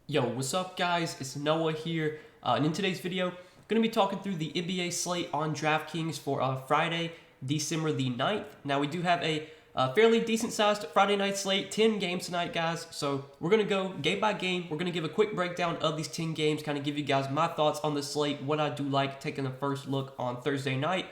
Yo, what's up guys? It's Noah here, and in today's video, I'm going to be talking through the NBA slate on Draftkings for Friday, December the 9th. Now, we do have a fairly decent-sized Friday night slate, 10 games tonight, guys. So we're going to go game by game. We're going to give a quick breakdown of these 10 games, kind of give you guys my thoughts on the slate, what I do like, taking a first look on Thursday night.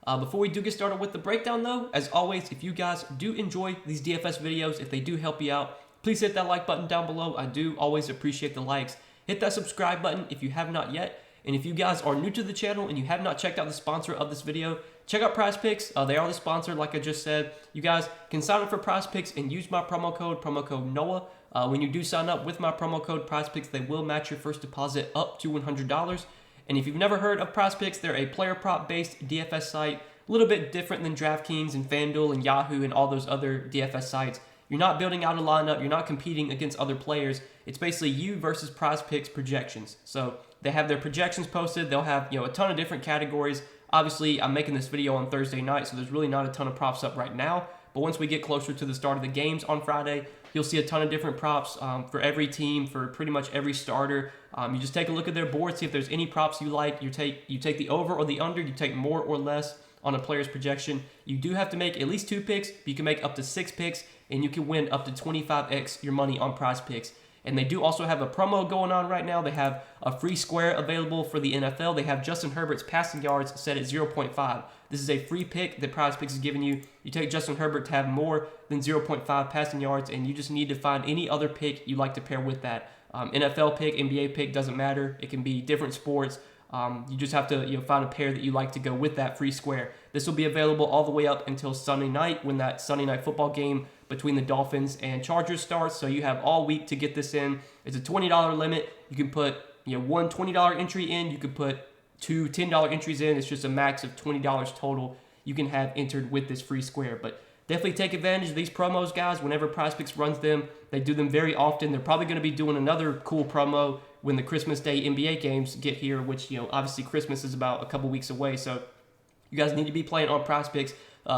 Before we do get started with the breakdown, though, as always, if you guys do enjoy these DFS videos, if they do help you out, please hit that like button down below. I do always appreciate the likes. Hit that subscribe button if you have not yet. And if you guys are new to the channel and you have not checked out the sponsor of this video, check out PrizePicks. They are the sponsor, like I just said. You guys can sign up for PrizePicks and use my promo code Noah. When you do sign up with my promo code PrizePicks, they will match your first deposit up to $100. And if you've never heard of PrizePicks, they're a player prop based DFS site, a little bit different than Draftkings and FanDuel and Yahoo and all those other DFS sites. You're not building out a lineup. You're not competing against other players. It's basically you versus PrizePicks projections. So they have their projections posted. They'll have a ton of different categories. Obviously, I'm making this video on Thursday night, so there's really not a ton of props up right now. But once we get closer to the start of the games on Friday, you'll see a ton of different props for every team, for pretty much every starter. You just take a look at their board, see if there's any props you like. You take the over or the under. You take more or less on a player's projection. You do have to make at least 2 picks. But you can make up to 6 picks, and you can win up to 25x your money on PrizePicks. And they do also have a promo going on right now. They have a free square available for the NFL. They have Justin Herbert's passing yards set at 0.5. This is a free pick that PrizePicks is giving you. You take Justin Herbert to have more than 0.5 passing yards, and you just need to find any other pick you like to pair with that. NFL pick, NBA pick, doesn't matter. It can be different sports. You just have to find a pair that you like to go with that free square. This will be available all the way up until Sunday night when that Sunday night football game between the Dolphins and Chargers starts. So you have all week to get this in. It's a $20 limit. You can put one $20 entry in. You can put two $10 entries in. It's just a max of $20 total you can have entered with this free square. But definitely take advantage of these promos, guys. Whenever PrizePicks runs them, they do them very often. They're probably going to be doing another cool promo when the Christmas Day NBA games get here, which, obviously Christmas is about a couple weeks away. So you guys need to be playing on PrizePicks.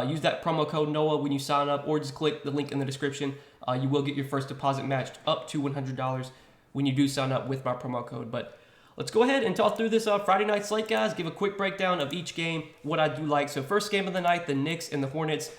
Use that promo code Noah when you sign up, or just click the link in the description. You will get your first deposit matched up to $100 when you do sign up with my promo code. But let's go ahead and talk through this Friday night slate, guys. Give a quick breakdown of each game, what I do like. So first game of the night, the Knicks and the Hornets.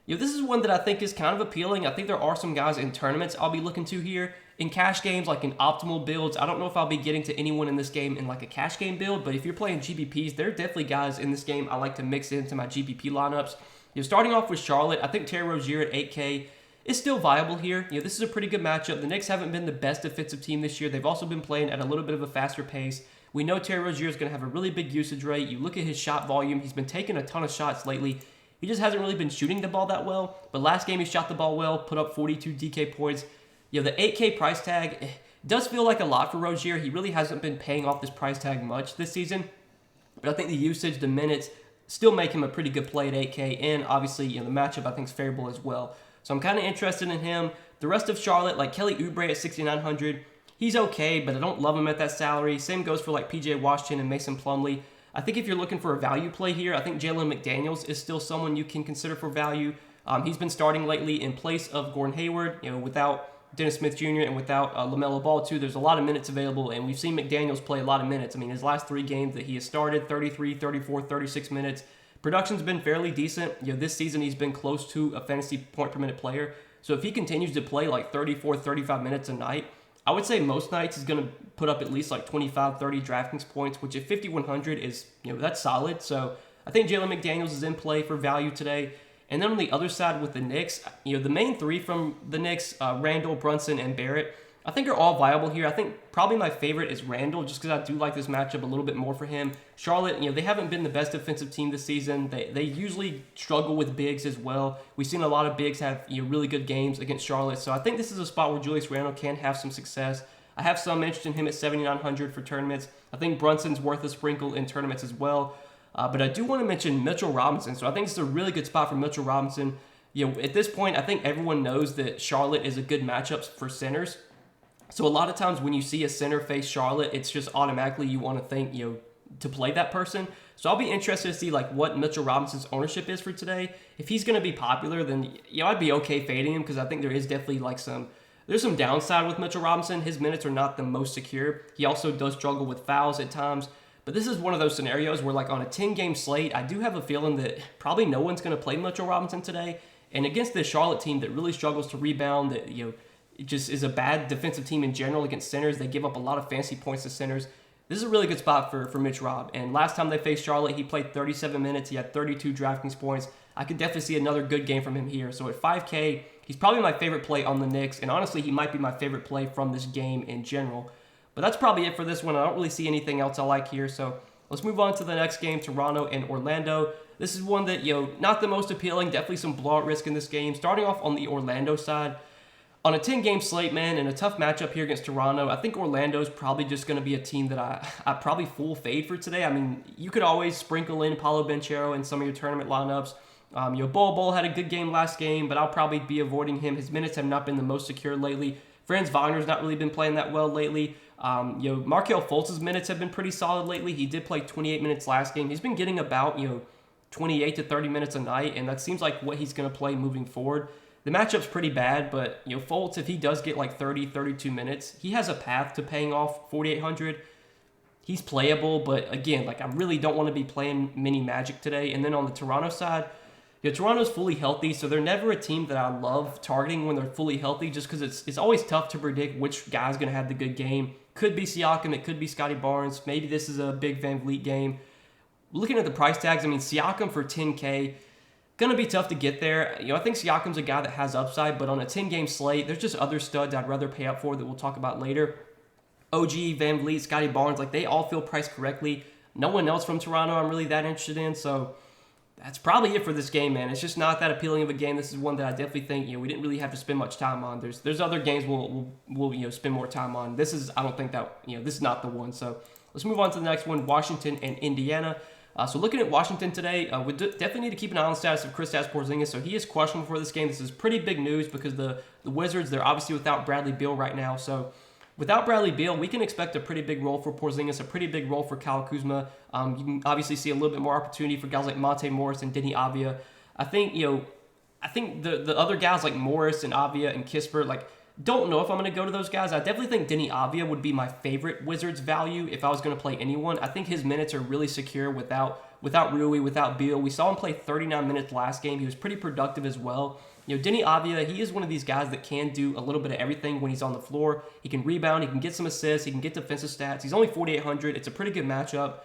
This is one that I think is kind of appealing. I think there are some guys in tournaments I'll be looking to here. In cash games, like in optimal builds, I don't know if I'll be getting to anyone in this game in like a cash game build, but if you're playing GPPs, there are definitely guys in this game I like to mix into my GPP lineups. Starting off with Charlotte, I think Terry Rozier at 8K is still viable here. This is a pretty good matchup. The Knicks haven't been the best defensive team this year. They've also been playing at a little bit of a faster pace. We know Terry Rozier is going to have a really big usage rate. You look at his shot volume. He's been taking a ton of shots lately. He just hasn't really been shooting the ball that well. But last game, he shot the ball well, put up 42 DK points. The 8K price tag does feel like a lot for Rozier. He really hasn't been paying off this price tag much this season. But I think the usage, the minutes, still make him a pretty good play at 8K. And obviously, the matchup I think is favorable as well. So I'm kind of interested in him. The rest of Charlotte, like Kelly Oubre at 6,900, he's okay, but I don't love him at that salary. Same goes for like PJ Washington and Mason Plumlee. I think if you're looking for a value play here, I think Jalen McDaniels is still someone you can consider for value. He's been starting lately in place of Gordon Hayward, without Dennis Smith Jr. and without LaMelo Ball too. There's a lot of minutes available, and we've seen McDaniels play a lot of minutes. I mean, his last 3 games that he has started, 33, 34, 36 minutes. Production's been fairly decent. This season he's been close to a fantasy point per minute player. So if he continues to play like 34, 35 minutes a night, I would say most nights he's going to put up at least like 25, 30 DraftKings points, which at 5,100 is, that's solid. So I think Jalen McDaniels is in play for value today. And then on the other side with the Knicks, the main 3 from the Knicks, Randall, Brunson, and Barrett, I think are all viable here. I think probably my favorite is Randall, just because I do like this matchup a little bit more for him. Charlotte, they haven't been the best defensive team this season. They usually struggle with bigs as well. We've seen a lot of bigs have really good games against Charlotte. So I think this is a spot where Julius Randle can have some success. I have some interest in him at 7,900 for tournaments. I think Brunson's worth a sprinkle in tournaments as well. But I do want to mention Mitchell Robinson. So I think this is a really good spot for Mitchell Robinson. At this point, I think everyone knows that Charlotte is a good matchup for centers. So a lot of times when you see a center face Charlotte, it's just automatically you want to think, to play that person. So I'll be interested to see like what Mitchell Robinson's ownership is for today. If he's going to be popular, then I'd be okay fading him, because I think there is definitely like some There's some downside with Mitchell Robinson. His minutes are not the most secure. He also does struggle with fouls at times. But this is one of those scenarios where, like, on a 10-game slate, I do have a feeling that probably no one's going to play Mitchell Robinson today. And against this Charlotte team that really struggles to rebound, that, it just is a bad defensive team in general against centers. They give up a lot of fancy points to centers. This is a really good spot for Mitch Rob. And last time they faced Charlotte, he played 37 minutes. He had 32 Draftkings points. I could definitely see another good game from him here. So at 5K, he's probably my favorite play on the Knicks. And honestly, he might be my favorite play from this game in general. But that's probably it for this one. I don't really see anything else I like here. So let's move on to the next game, Toronto and Orlando. This is one that, not the most appealing. Definitely some blowout risk in this game. Starting off on the Orlando side, on a 10-game slate, man, and a tough matchup here against Toronto, I think Orlando's probably just going to be a team that I probably full fade for today. I mean, you could always sprinkle in Paolo Banchero in some of your tournament lineups. Bol had a good game last game, but I'll probably be avoiding him. His minutes have not been the most secure lately. Franz Wagner's not really been playing that well lately. Markelle Fultz's minutes have been pretty solid lately. He did play 28 minutes last game. He's been getting about, 28 to 30 minutes a night, and that seems like what he's going to play moving forward. The matchup's pretty bad, but Fultz, if he does get like 30, 32 minutes, he has a path to paying off 4,800. He's playable, but again, like, I really don't want to be playing mini Magic today. And then on the Toronto side, Toronto's fully healthy, so they're never a team that I love targeting when they're fully healthy, just because it's always tough to predict which guy's going to have the good game. Could be Siakam, it could be Scotty Barnes. Maybe this is a big Van Vliet game. Looking at the price tags, I mean, Siakam for 10K, going to be tough to get there. I think Siakam's a guy that has upside, but on a 10-game slate, there's just other studs I'd rather pay up for that we'll talk about later. OG, Van Vliet, Scotty Barnes, like, they all feel priced correctly. No one else from Toronto I'm really that interested in, so that's probably it for this game, man. It's just not that appealing of a game. This is one that I definitely think, we didn't really have to spend much time on. There's other games we'll spend more time on. This is, I don't think that, this is not the one. So let's move on to the next one, Washington and Indiana. So looking at Washington today, we definitely need to keep an eye on the status of Kristaps Porzingis. So he is questionable for this game. This is pretty big news because the Wizards, they're obviously without Bradley Beal right now. So without Bradley Beal, we can expect a pretty big role for Porzingis, a pretty big role for Kyle Kuzma. You can obviously see a little bit more opportunity for guys like Monte Morris and Denny Avdia. I think the other guys like Morris and Avdia and Kispert, like, don't know if I'm going to go to those guys. I definitely think Denny Avdia would be my favorite Wizards value if I was going to play anyone. I think his minutes are really secure without Rui, without Beal. We saw him play 39 minutes last game. He was pretty productive as well. Denny Avdia, he is one of these guys that can do a little bit of everything when he's on the floor. He can rebound, he can get some assists, he can get defensive stats. He's only 4,800. It's a pretty good matchup.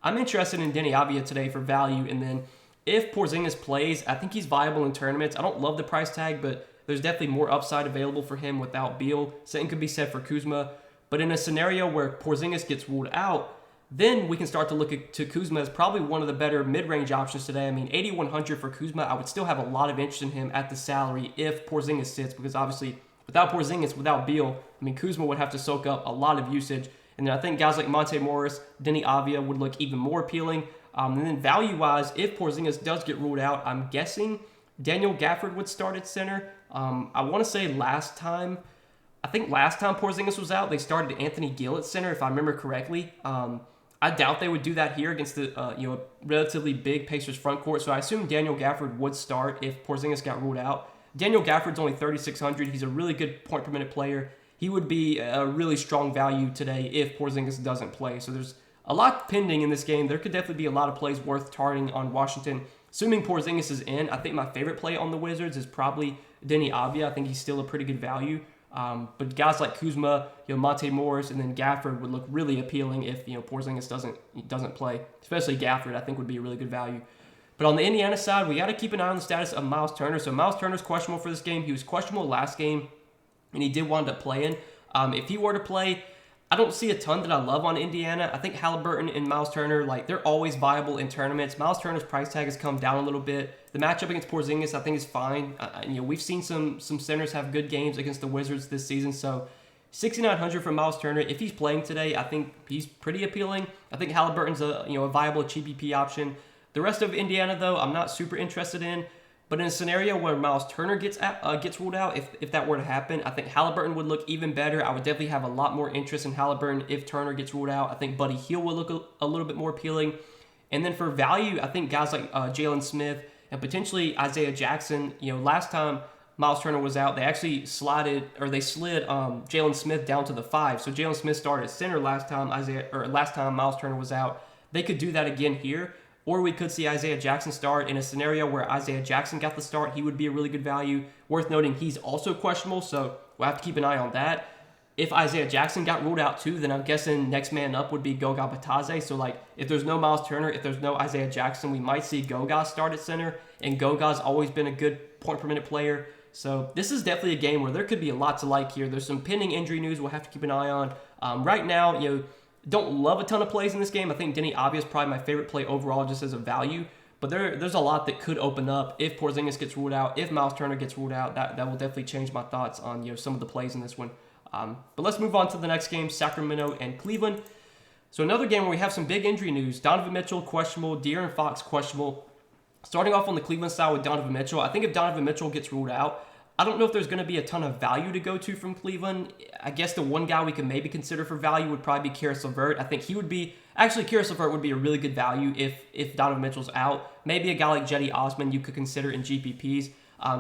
I'm interested in Denny Avdia today for value. And then if Porzingis plays, I think he's viable in tournaments. I don't love the price tag, but there's definitely more upside available for him without Beal. Same could be said for Kuzma. But in a scenario where Porzingis gets ruled out, then we can start to look to Kuzma as probably one of the better mid-range options today. I mean, 8,100 for Kuzma, I would still have a lot of interest in him at the salary if Porzingis sits, because obviously without Porzingis, without Beal, I mean, Kuzma would have to soak up a lot of usage. And then I think guys like Monte Morris, Denny Avdia would look even more appealing. And then value-wise, if Porzingis does get ruled out, I'm guessing Daniel Gafford would start at center. I want to say last time Porzingis was out, they started Anthony Gill at center, if I remember correctly. I doubt they would do that here against the relatively big Pacers front court. So I assume Daniel Gafford would start if Porzingis got ruled out. Daniel Gafford's only 3,600. He's a really good point per minute player. He would be a really strong value today if Porzingis doesn't play. So there's a lot pending in this game. There could definitely be a lot of plays worth targeting on Washington. Assuming Porzingis is in, I think my favorite play on the Wizards is probably Denny Avdia. I think he's still a pretty good value. But guys like Kuzma, Monte Morris, and then Gafford would look really appealing if Porzingis doesn't play. Especially Gafford, I think would be a really good value. But on the Indiana side, we got to keep an eye on the status of Miles Turner. So Miles Turner's questionable for this game. He was questionable last game, and he did wind up playing. If he were to play, I don't see a ton that I love on Indiana. I think Halliburton and Miles Turner, like, they're always viable in tournaments. Miles Turner's price tag has come down a little bit. The matchup against Porzingis, I think, is fine. We've seen some centers have good games against the Wizards this season. So 6,900 for Miles Turner. If he's playing today, I think he's pretty appealing. I think Halliburton's a viable GPP option. The rest of Indiana, though, I'm not super interested in. But in a scenario where Miles Turner gets ruled out, if that were to happen, I think Halliburton would look even better. I would definitely have a lot more interest in Halliburton if Turner gets ruled out. I think Buddy Hield will look a little bit more appealing. And then for value, I think guys like Jalen Smith and potentially Isaiah Jackson. Last time Miles Turner was out, they actually slid Jalen Smith down to the 5. So Jalen Smith started at center last time Miles Turner was out. They could do that again here, or we could see Isaiah Jackson start in a scenario where Isaiah Jackson got the start. He would be a really good value. Worth noting, he's also questionable, so we'll have to keep an eye on that. If Isaiah Jackson got ruled out too, then I'm guessing next man up would be Goga Bitadze. So like, if there's no Miles Turner, if there's no Isaiah Jackson, we might see Goga start at center. And Goga's always been a good point per minute player. So this is definitely a game where there could be a lot to like here. There's some pending injury news we'll have to keep an eye on. Right now, don't love a ton of plays in this game. I think Denny Avdia is probably my favorite play overall just as a value. But there's a lot that could open up if Porzingis gets ruled out, if Miles Turner gets ruled out. That will definitely change my thoughts on some of the plays in this one. But let's move on to the next game, Sacramento and Cleveland. So another game where we have some big injury news. Donovan Mitchell, questionable. De'Aaron Fox, questionable. Starting off on the Cleveland side with Donovan Mitchell, I think if Donovan Mitchell gets ruled out, I don't know if there's going to be a ton of value to go to from Cleveland. I guess the one guy we can maybe consider for value would probably be Caris LeVert. I think Caris LeVert would be a really good value if Donovan Mitchell's out. Maybe a guy like Cedi Osman you could consider in GPPs.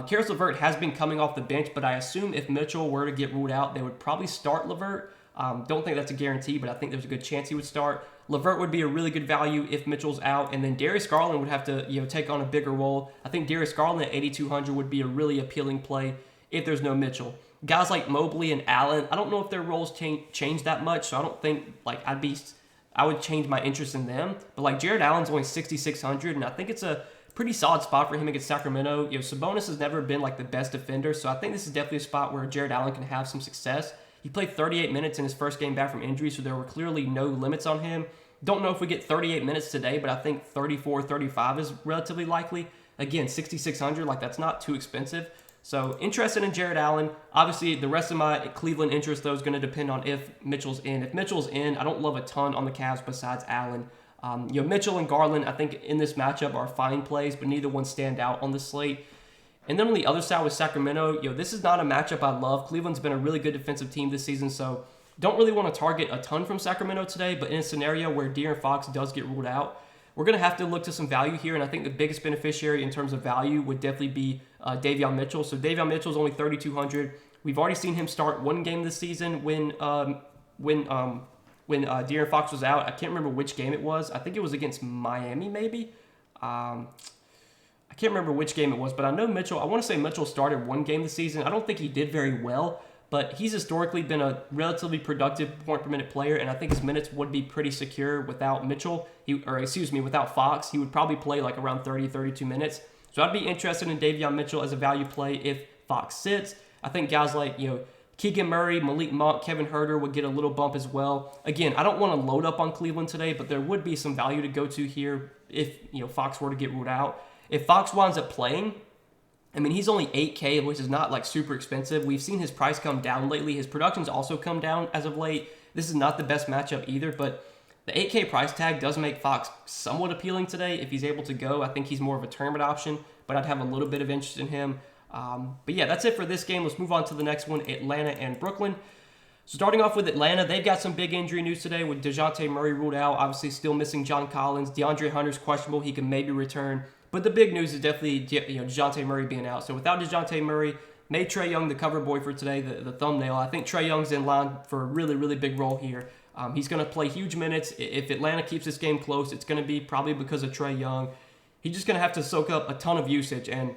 Caris LeVert has been coming off the bench, but I assume if Mitchell were to get ruled out, they would probably start LeVert. Don't think that's a guarantee, but I think there's a good chance he would start. LeVert would be a really good value if Mitchell's out, and then Darius Garland would have to take on a bigger role. I think Darius Garland at 8,200 would be a really appealing play if there's no Mitchell. Guys like Mobley and Allen, I don't know if their roles change that much, so I don't think I would change my interest in them. But like Jared Allen's only 6,600, and I think it's a pretty solid spot for him against Sacramento. Sabonis has never been like the best defender, so I think this is definitely a spot where Jared Allen can have some success. He played 38 minutes in his first game back from injury, so there were clearly no limits on him. Don't know if we get 38 minutes today, but I think 34, 35 is relatively likely. Again, 6,600, like that's not too expensive. So interested in Jared Allen. Obviously, the rest of my Cleveland interest, though, is going to depend on if Mitchell's in. If Mitchell's in, I don't love a ton on the Cavs besides Allen. Mitchell and Garland, I think in this matchup are fine plays, but neither one stand out on the slate. And then on the other side with Sacramento, this is not a matchup I love. Cleveland's been a really good defensive team this season, so don't really want to target a ton from Sacramento today, but in a scenario where De'Aaron Fox does get ruled out, we're going to have to look to some value here, and I think the biggest beneficiary in terms of value would definitely be Davion Mitchell. So Davion Mitchell is only 3,200. We've already seen him start one game this season when De'Aaron Fox was out. I can't remember which game it was. I think it was against Miami, maybe. I can't remember which game it was, but I know Mitchell. I want to say Mitchell started one game this season. I don't think he did very well, but he's historically been a relatively productive point per minute player, and I think his minutes would be pretty secure without without Fox. He would probably play like around 30, 32 minutes. So I'd be interested in Davion Mitchell as a value play if Fox sits. I think guys like, Keegan Murray, Malik Monk, Kevin Huerter would get a little bump as well. Again, I don't want to load up on Cleveland today, but there would be some value to go to here if, Fox were to get ruled out. If Fox winds up playing, he's only 8K, which is not like super expensive. We've seen his price come down lately. His production's also come down as of late. This is not the best matchup either, but the 8K price tag does make Fox somewhat appealing today. If he's able to go, I think he's more of a tournament option, but I'd have a little bit of interest in him. But yeah, that's it for this game. Let's move on to the next one, Atlanta and Brooklyn. So starting off with Atlanta, they've got some big injury news today with DeJounte Murray ruled out. Obviously still missing John Collins. DeAndre Hunter's questionable. He can maybe return. But the big news is definitely DeJounte Murray being out. So without DeJounte Murray, made Trae Young the cover boy for today, the thumbnail. I think Trae Young's in line for a really, really big role here. He's going to play huge minutes. If Atlanta keeps this game close, it's going to be probably because of Trae Young. He's just going to have to soak up a ton of usage. And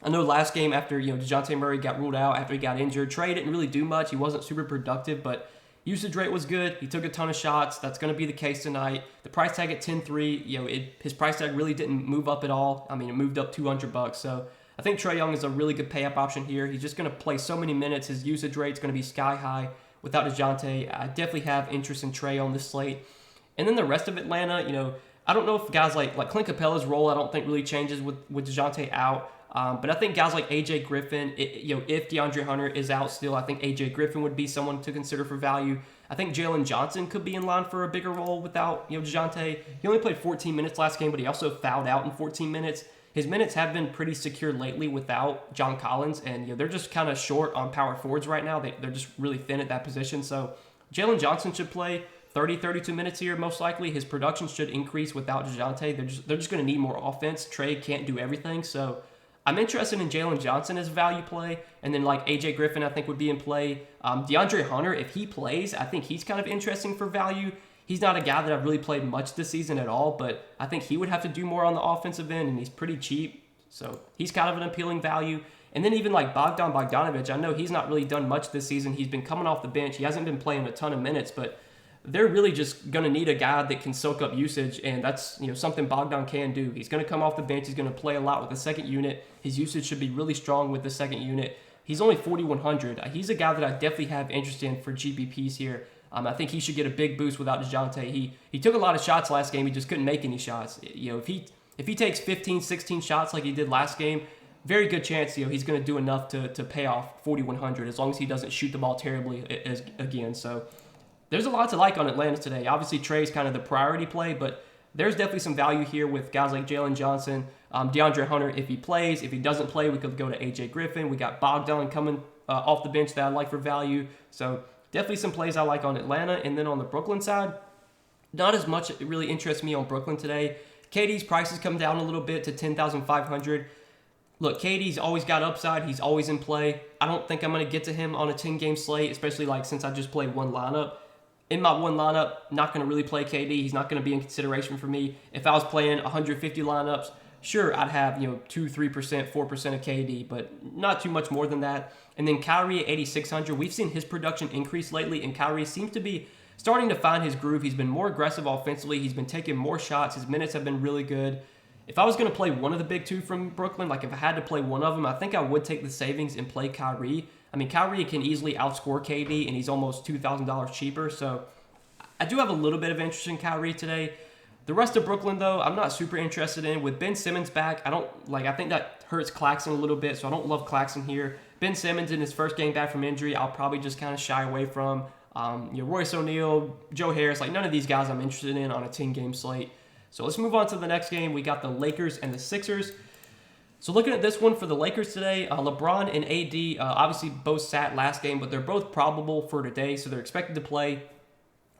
I know last game after DeJounte Murray got ruled out, after he got injured, Trae didn't really do much. He wasn't super productive, but usage rate was good. He took a ton of shots. That's going to be the case tonight. The price tag at 10-3, his price tag really didn't move up at all. It moved up $200. So I think Trae Young is a really good pay-up option here. He's just going to play so many minutes. His usage rate's going to be sky high without DeJounte. I definitely have interest in Trae on this slate. And then the rest of Atlanta, I don't know if guys like Clint Capella's role, I don't think really changes with DeJounte out. But I think guys like AJ Griffin, if DeAndre Hunter is out still, I think AJ Griffin would be someone to consider for value. I think Jalen Johnson could be in line for a bigger role without DeJounte. He only played 14 minutes last game, but he also fouled out in 14 minutes. His minutes have been pretty secure lately without John Collins, and they're just kind of short on power forwards right now. They're just really thin at that position. So Jalen Johnson should play 30, 32 minutes here most likely. His production should increase without DeJounte. They're just going to need more offense. Trae can't do everything, so I'm interested in Jalen Johnson as a value play, and then like AJ Griffin I think would be in play. DeAndre Hunter, if he plays, I think he's kind of interesting for value. He's not a guy that I've really played much this season at all, but I think he would have to do more on the offensive end, and he's pretty cheap, so he's kind of an appealing value. And then even like Bogdan Bogdanovic, I know he's not really done much this season. He's been coming off the bench. He hasn't been playing a ton of minutes, but they're really just going to need a guy that can soak up usage, and that's something Bogdan can do. He's going to come off the bench. He's going to play a lot with the second unit. His usage should be really strong with the second unit. He's only 4,100. He's a guy that I definitely have interest in for GPPs here. I think he should get a big boost without DeJounte. He took a lot of shots last game. He just couldn't make any shots. If he takes 15, 16 shots like he did last game, very good chance he's going to do enough to pay off 4,100 as long as he doesn't shoot the ball terribly again. So there's a lot to like on Atlanta today. Obviously, Trey's kind of the priority play, but there's definitely some value here with guys like Jalen Johnson, DeAndre Hunter if he plays. If he doesn't play, we could go to AJ Griffin. We got Bogdan coming off the bench that I like for value. So definitely some plays I like on Atlanta. And then on the Brooklyn side, not as much really interests me on Brooklyn today. KD's prices come down a little bit to 10,500. Look, KD's always got upside. He's always in play. I don't think I'm going to get to him on a 10-game slate, especially like since I just played one lineup. In my one lineup, not going to really play KD. He's not going to be in consideration for me. If I was playing 150 lineups, sure, I'd have 2, 3%, 4% of KD, but not too much more than that. And then Kyrie at 8,600. We've seen his production increase lately, and Kyrie seems to be starting to find his groove. He's been more aggressive offensively. He's been taking more shots. His minutes have been really good. If I was going to play one of the big two from Brooklyn, like if I had to play one of them, I think I would take the savings and play Kyrie. I mean, Kyrie can easily outscore KD, and he's almost $2,000 cheaper. So I do have a little bit of interest in Kyrie today. The rest of Brooklyn, though, I'm not super interested in. With Ben Simmons back, I think that hurts Claxton a little bit, so I don't love Claxton here. Ben Simmons in his first game back from injury, I'll probably just kind of shy away from. Royce O'Neal, Joe Harris, none of these guys I'm interested in on a 10-game slate. So let's move on to the next game. We got the Lakers and the Sixers. So looking at this one for the Lakers today, LeBron and AD obviously both sat last game, but they're both probable for today, so they're expected to play.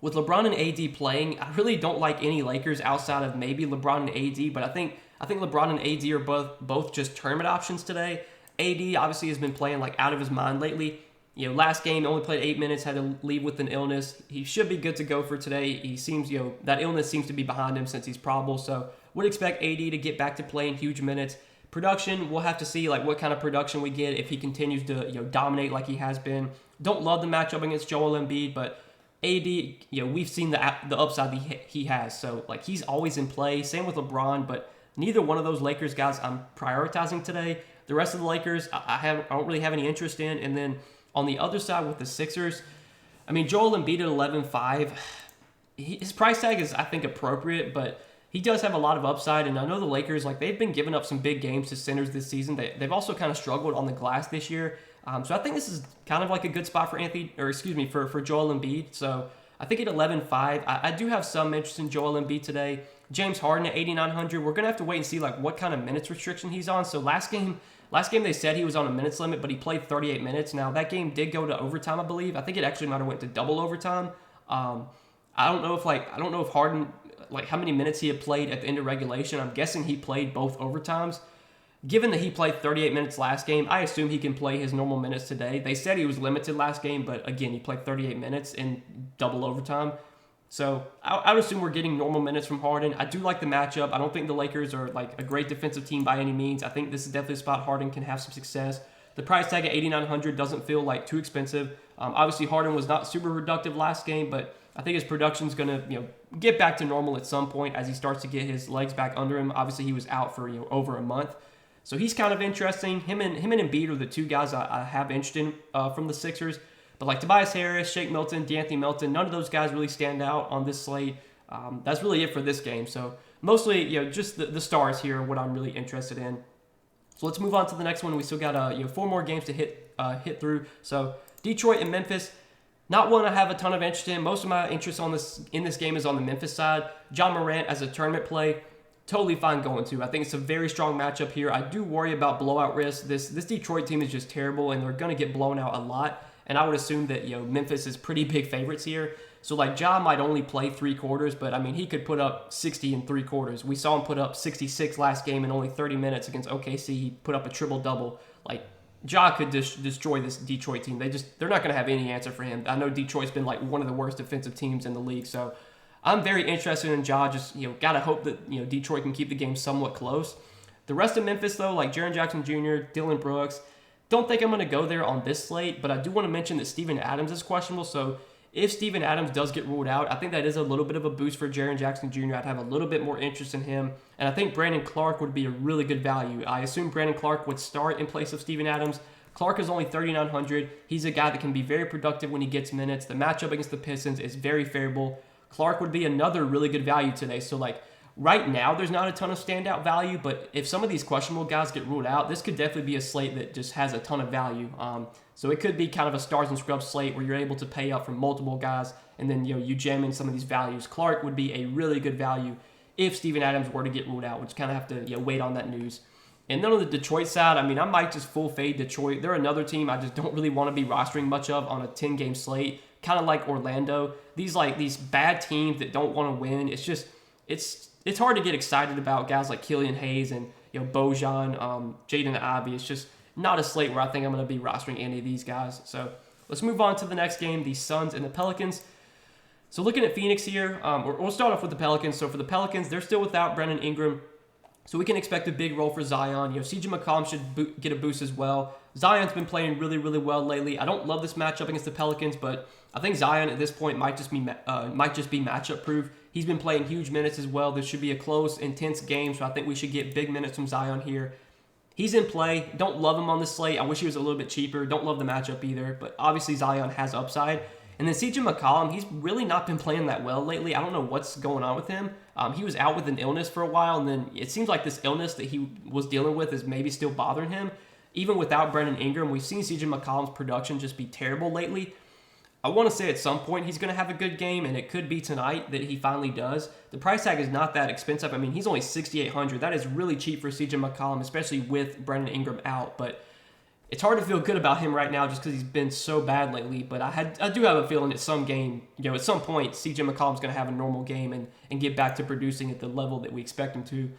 With LeBron and AD playing, I really don't like any Lakers outside of maybe LeBron and AD, but I think LeBron and AD are both just tournament options today. AD obviously has been playing out of his mind lately. Last game only played 8 minutes, had to leave with an illness. He should be good to go for today. He seems, that illness seems to be behind him since he's probable. So would expect AD to get back to playing huge minutes. Production, we'll have to see what kind of production we get if he continues to dominate like he has been. Don't love the matchup against Joel Embiid, but AD, we've seen the upside he has. So he's always in play. Same with LeBron, but neither one of those Lakers guys I'm prioritizing today. The rest of the Lakers, I don't really have any interest in. And then on the other side with the Sixers, Joel Embiid at 11.5, his price tag is, I think, appropriate, but he does have a lot of upside. And I know the Lakers, they've been giving up some big games to centers this season. They've also kind of struggled on the glass this year. So I think this is kind of a good spot for for Joel Embiid. So I think at 11.5, I do have some interest in Joel Embiid today. James Harden at 8,900. We're going to have to wait and see what kind of minutes restriction he's on. So last game they said he was on a minutes limit, but he played 38 minutes. Now that game did go to overtime, I believe. I think it actually might have went to double overtime. I don't know if Harden, how many minutes he had played at the end of regulation. I'm guessing he played both overtimes. Given that he played 38 minutes last game, I assume he can play his normal minutes today. They said he was limited last game, but again, he played 38 minutes in double overtime. So I would assume we're getting normal minutes from Harden. I do like the matchup. I don't think the Lakers are a great defensive team by any means. I think this is definitely a spot Harden can have some success. The price tag at 8,900 doesn't feel too expensive. Obviously, Harden was not super productive last game, but I think his production's going to get back to normal at some point as he starts to get his legs back under him. Obviously, he was out for over a month. So he's kind of interesting. Him and Embiid are the two guys I have interest in from the Sixers. But Tobias Harris, Shake Milton, D'Anthony Melton, none of those guys really stand out on this slate. That's really it for this game. So mostly, just the stars here are what I'm really interested in. So let's move on to the next one. We still got 4 more games to hit through. So Detroit and Memphis. Not one I have a ton of interest in. Most of my interest in this game is on the Memphis side. John Morant as a tournament play. Totally fine going to. I think it's a very strong matchup here. I do worry about blowout risk. This Detroit team is just terrible, and they're going to get blown out a lot. and I would assume that Memphis is pretty big favorites here. So like Ja might only play 3 quarters, but I mean he could put up 60 in 3 quarters. We saw him put up 66 last game in only 30 minutes against OKC. He put up a triple double. Like Ja could destroy this Detroit team. They're not going to have any answer for him. I know Detroit's been like one of the worst defensive teams in the league, so I'm very interested in Ja. Just gotta hope that Detroit can keep the game somewhat close. The rest of Memphis though, like Jaren Jackson Jr., Dylan Brooks, don't think I'm going to go there on this slate, but I do want to mention that Steven Adams is questionable. So if Steven Adams does get ruled out, I think that is a little bit of a boost for Jaren Jackson Jr. I'd have a little bit more interest in him. And I think Brandon Clark would be a really good value. I assume Brandon Clark would start in place of Steven Adams. Clark is only 3,900. He's a guy that can be very productive when he gets minutes. The matchup against the Pistons is very favorable. Clark would be another really good value today. So like right now, there's not a ton of standout value, but if some of these questionable guys get ruled out, this could definitely be a slate that just has a ton of value. So it could be kind of a stars and scrubs slate where you're able to pay up for multiple guys, and then you jam in some of these values. Clark would be a really good value if Steven Adams were to get ruled out. We just kind of have to wait on that news. And then on the Detroit side, I mean, I might just full fade Detroit. They're another team I just don't really want to be rostering much of on a 10-game slate, kind of like Orlando. These bad teams that don't want to win. It's hard to get excited about guys like Killian Hayes and Bojan, Jaden Ivey. It's just not a slate where I think I'm going to be rostering any of these guys. So let's move on to the next game, the Suns and the Pelicans. So looking at Phoenix here, we'll start off with the Pelicans. So for the Pelicans, they're still without Brandon Ingram. So we can expect a big role for Zion. CJ McCollum should get a boost as well. Zion's been playing really, really well lately. I don't love this matchup against the Pelicans, but I think Zion at this point might just be matchup proof. He's been playing huge minutes as well. This should be a close, intense game, so I think we should get big minutes from Zion here. He's in play. Don't love him on this slate. I wish he was a little bit cheaper. Don't love the matchup either, but obviously Zion has upside. And then CJ McCollum, he's really not been playing that well lately. I don't know what's going on with him. He was out with an illness for a while, and then it seems like this illness that he was dealing with is maybe still bothering him. Even without Brandon Ingram, we've seen CJ McCollum's production just be terrible lately. I want to say at some point he's going to have a good game, and it could be tonight that he finally does. The price tag is not that expensive. I mean, he's only $6,800. That is really cheap for CJ McCollum, especially with Brandon Ingram out. But it's hard to feel good about him right now just because he's been so bad lately. But I do have a feeling at some game, at some point, CJ McCollum's going to have a normal game and get back to producing at the level that we expect him to.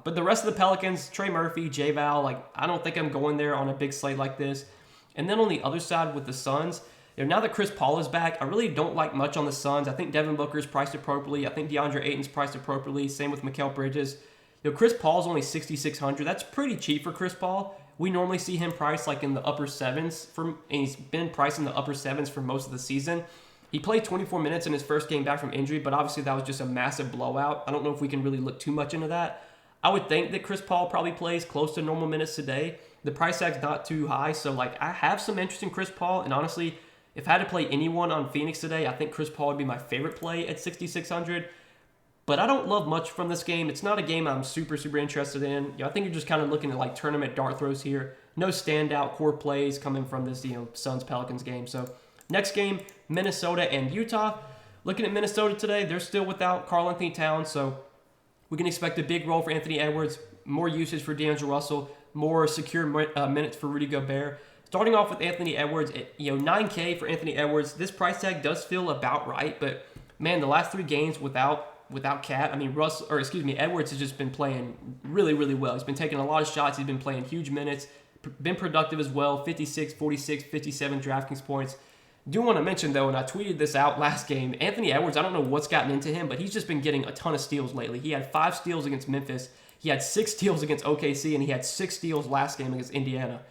But the rest of the Pelicans, Trey Murphy, J-Val, I don't think I'm going there on a big slate like this. And then on the other side with the Suns, now that Chris Paul is back, I really don't like much on the Suns. I think Devin Booker's priced appropriately. I think DeAndre Ayton's priced appropriately. Same with Mikal Bridges. Chris Paul's only $6,600. That's pretty cheap for Chris Paul. We normally see him priced in the upper sevens, and he's been priced in the upper sevens for most of the season. He played 24 minutes in his first game back from injury, but obviously that was just a massive blowout. I don't know if we can really look too much into that. I would think that Chris Paul probably plays close to normal minutes today. The price tag's not too high, so I have some interest in Chris Paul, and honestly, if I had to play anyone on Phoenix today, I think Chris Paul would be my favorite play at $6,600. But I don't love much from this game. It's not a game I'm super, super interested in. I think you're just kind of looking at tournament dart throws here. No standout core plays coming from this Suns-Pelicans game. So next game, Minnesota and Utah. Looking at Minnesota today, they're still without Karl-Anthony Towns, so we can expect a big role for Anthony Edwards, more usage for D'Angelo Russell, more secure minutes for Rudy Gobert. Starting off with Anthony Edwards, at $9K for Anthony Edwards. This price tag does feel about right, but man, the last 3 games without Cat, Edwards has just been playing really, really well. He's been taking a lot of shots. He's been playing huge minutes, been productive as well. 56, 46, 57 DraftKings points. Do want to mention though, and I tweeted this out last game, Anthony Edwards, I don't know what's gotten into him, but he's just been getting a ton of steals lately. He had 5 steals against Memphis. He had 6 steals against OKC, and he had 6 steals last game against Indiana.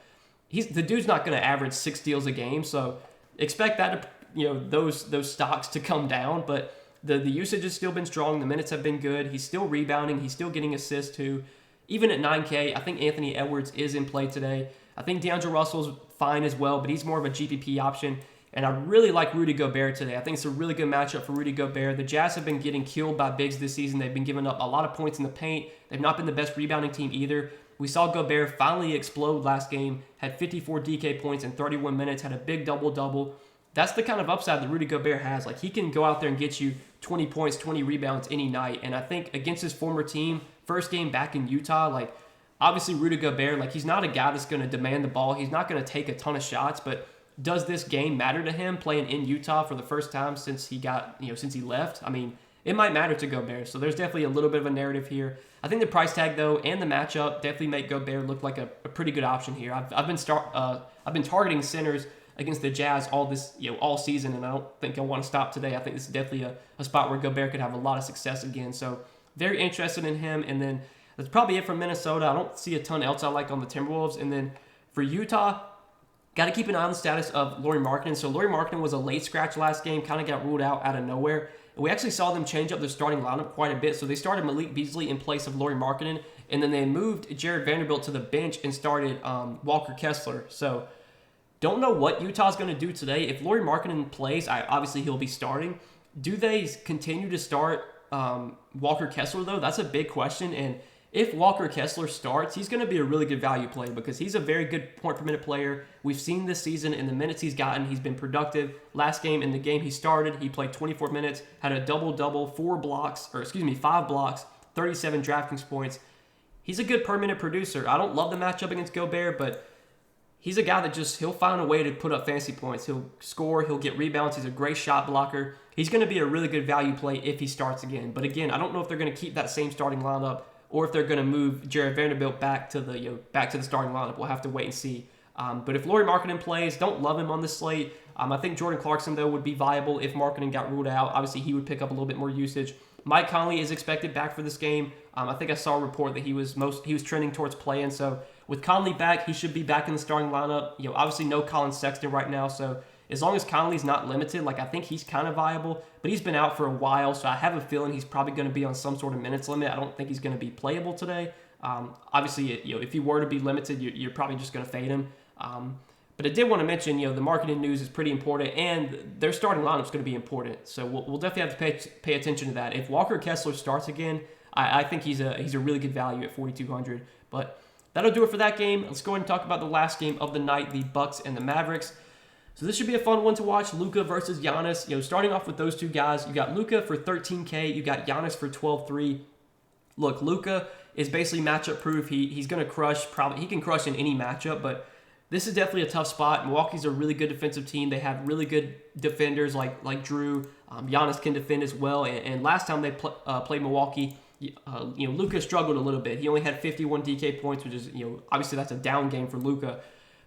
The dude's not going to average 6 steals a game, so expect that those stocks to come down. But the usage has still been strong. The minutes have been good. He's still rebounding. He's still getting assists too. Even at $9K, I think Anthony Edwards is in play today. I think D'Angelo Russell's fine as well, but he's more of a GPP option. And I really like Rudy Gobert today. I think it's a really good matchup for Rudy Gobert. The Jazz have been getting killed by bigs this season. They've been giving up a lot of points in the paint. They've not been the best rebounding team either. We saw Gobert finally explode last game, had 54 DK points in 31 minutes, had a big double-double. That's the kind of upside that Rudy Gobert has. He can go out there and get you 20 points, 20 rebounds any night. And I think against his former team, first game back in Utah, obviously Rudy Gobert, he's not a guy that's going to demand the ball. He's not going to take a ton of shots, but does this game matter to him playing in Utah for the first time since he left? I mean, it might matter to Gobert. So there's definitely a little bit of a narrative here. I think the price tag though and the matchup definitely make Gobert look like a pretty good option here. I've been targeting centers against the Jazz all season, and I don't think I want to stop today. I think this is definitely a spot where Gobert could have a lot of success again. So very interested in him. And then that's probably it from Minnesota. I don't see a ton else I like on the Timberwolves. And then for Utah, got to keep an eye on the status of Lauri Markkanen. So Lauri Markkanen was a late scratch last game, kind of got ruled out of nowhere. And we actually saw them change up their starting lineup quite a bit. So they started Malik Beasley in place of Lauri Markkanen, and then they moved Jared Vanderbilt to the bench and started Walker Kessler. So don't know what Utah's going to do today. If Lauri Markkanen plays, obviously he'll be starting. Do they continue to start Walker Kessler, though? That's a big question. And if Walker Kessler starts, he's going to be a really good value play because he's a very good point-per-minute player. We've seen this season in the minutes he's gotten, he's been productive. Last game, in the game he started, he played 24 minutes, had a double-double, 5 blocks, 37 DraftKings points. He's a good per-minute producer. I don't love the matchup against Gobert, but he's a guy that he'll find a way to put up fantasy points. He'll score, he'll get rebounds, he's a great shot blocker. He's going to be a really good value play if he starts again. But again, I don't know if they're going to keep that same starting lineup or if they're going to move Jared Vanderbilt back to the starting lineup. We'll have to wait and see. But if Lauri Markkanen plays, don't love him on this slate. I think Jordan Clarkson, though, would be viable if Markkanen got ruled out. Obviously, he would pick up a little bit more usage. Mike Conley is expected back for this game. I think I saw a report that he was trending towards playing. So with Conley back, he should be back in the starting lineup. Obviously no Colin Sexton right now. So as long as Conley's not limited, I think he's kind of viable. But he's been out for a while, so I have a feeling he's probably going to be on some sort of minutes limit. I don't think he's going to be playable today. Obviously, if he were to be limited, you're probably just going to fade him. But I did want to mention, the marketing news is pretty important, and their starting lineup is going to be important. So we'll definitely have to pay attention to that. If Walker Kessler starts again, I think he's a really good value at 4,200. But that'll do it for that game. Let's go ahead and talk about the last game of the night, the Bucks and the Mavericks. So this should be a fun one to watch. Luka versus Giannis. Starting off with those two guys, you got Luka for 13K, you got Giannis for 12.3. Look, Luka is basically matchup proof. He's going to crush. He can crush in any matchup, but this is definitely a tough spot. Milwaukee's a really good defensive team. They have really good defenders like Drew. Giannis can defend as well. And last time they played Milwaukee, Luka struggled a little bit. He only had 51 DK points, which is obviously that's a down game for Luka.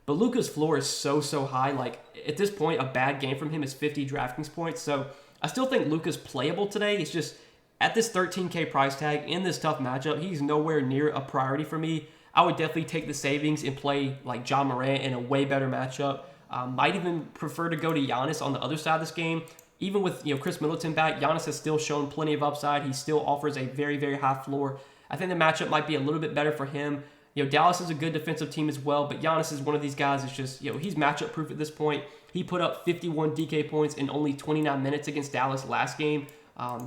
But Luka's floor is so high. At this point, a bad game from him is 50 DraftKings points. So I still think Luka's playable today. It's just at this 13K price tag in this tough matchup, he's nowhere near a priority for me. I would definitely take the savings and play like John Morant in a way better matchup. Might even prefer to go to Giannis on the other side of this game. Even with Chris Middleton back, Giannis has still shown plenty of upside. He still offers a very high floor. I think the matchup might be a little bit better for him. Dallas is a good defensive team as well, but Giannis is one of these guys that's just, he's matchup proof at this point. He put up 51 DK points in only 29 minutes against Dallas last game.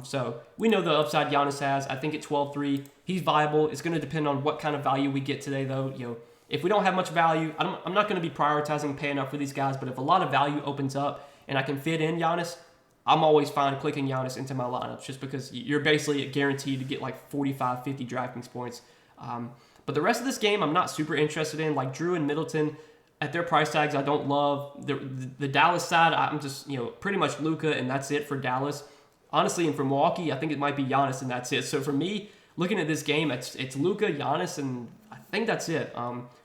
So we know the upside Giannis has. I think at 12.3, he's viable. It's going to depend on what kind of value we get today, though. If we don't have much value, I'm not going to be prioritizing paying up for these guys, but if a lot of value opens up and I can fit in Giannis, I'm always fine clicking Giannis into my lineups just because you're basically guaranteed to get like 45, 50 DraftKings points. But the rest of this game, I'm not super interested in. Like Drew and Middleton, at their price tags, I don't love. The Dallas side, I'm just, pretty much Luka, and that's it for Dallas. Honestly, and for Milwaukee, I think it might be Giannis, and that's it. So for me, looking at this game, it's Luka, Giannis, and I think that's it.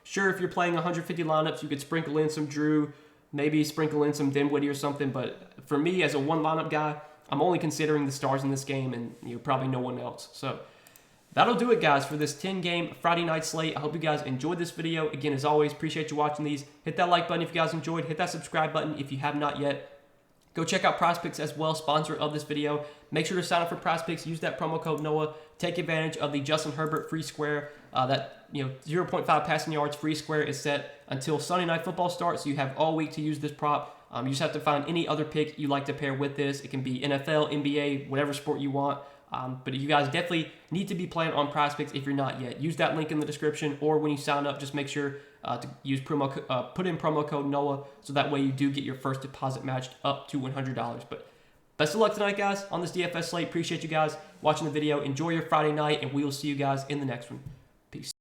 Sure, if you're playing 150 lineups, you could sprinkle in some Drew, maybe sprinkle in some Dinwiddie or something. But for me, as a one lineup guy, I'm only considering the stars in this game, and probably no one else. So that'll do it, guys, for this 10-game Friday night slate. I hope you guys enjoyed this video. Again, as always, appreciate you watching these. Hit that like button if you guys enjoyed. Hit that subscribe button if you have not yet. Go check out PrizePicks as well, sponsor of this video. Make sure to sign up for PrizePicks. Use that promo code Noah. Take advantage of the Justin Herbert free square. That 0.5 passing yards free square is set until Sunday Night Football starts. So you have all week to use this prop. You just have to find any other pick you like to pair with this. It can be NFL, NBA, whatever sport you want. But you guys definitely need to be playing on PrizePicks if you're not yet. Use that link in the description, or when you sign up, just make sure to use put in promo code Noah, so that way you do get your first deposit matched up to $100. But best of luck tonight, guys, on this DFS slate. Appreciate you guys watching the video. Enjoy your Friday night, and we will see you guys in the next one. Peace.